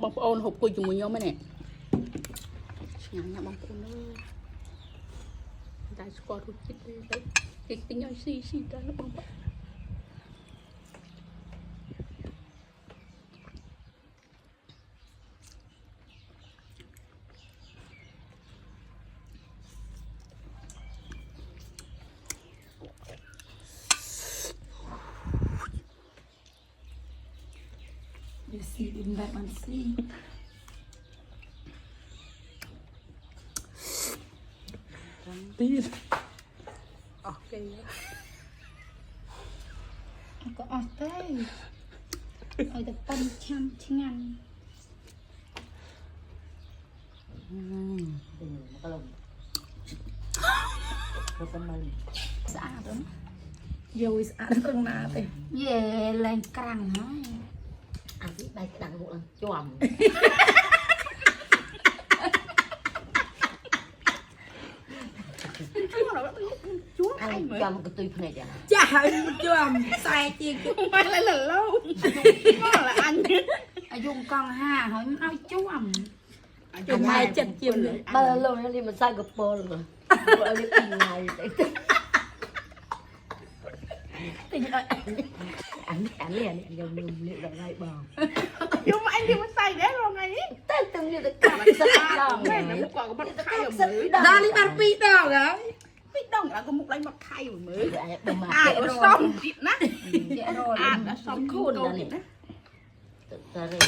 บางคนหกกุยจุ่มยมไหมเนี่ยงั้นนะบางคนเลยได้สกอร์ทุกจิตเลยติดติงยังซีได้แล้วบางคน You see in that one see ตีนโอเคก็ออกได้เอาแต่ปั้นช่างช่างก็ลงก็เป็นมัน สะอาดแล้ว โยสอาร์ตตั้งนานเลย เย่แรงกลางฮะ อันที่ใบกระดังบุกลังจ่อม chúa อะไร ai จ่อ mà มกระตุยเพลจ้ะ จ้าจ้วมใส่จีก không phải là lâu nó là anh อายุกองห้าเฮ้ยมันเอาจ้วม dùng hai chân chim nữa บ้านเราเนี่ยมันใส่กระโปรงเลยเอาไปกินไงอันนี้ยังลืมเรื่องอะไรบ้าง nhưng mà anh thì mới xài đấy rồi ngày ấy แต่ตึงเนี่ยแต่กัดสักดอก mẹ nó một quả có một khay ở สัก mới ดอก ดานี่มันปีดอกเหรอ biết đâu là có một lấy một khay ở mới ประมาณ à nó xong thịt nè เดี๋ยวรอ à đã xong Khôn câu ra thịt này. nè จะเริ่ม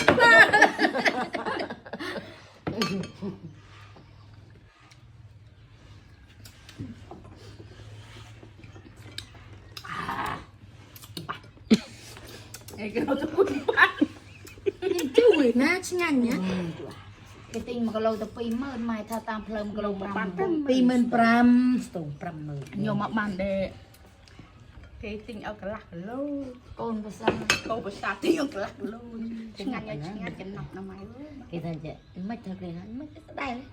cái nó cũng bắt จุ้ยนะช่างเนี้ยcái tinh mà cái lâu tập pi mơn mai tha tam phơm cái lâu pram pi mơn pram ส่งปรำมือ nhiều mặt bàn để cái tinh ở cái lạc lâu con bữa sa câu bữa sao tinh ở cái lạc lâu ngăn cho ngăn cho nọc nó máy กี่ท่านจะไม่เท่าไรนั้นไม่ได้เลย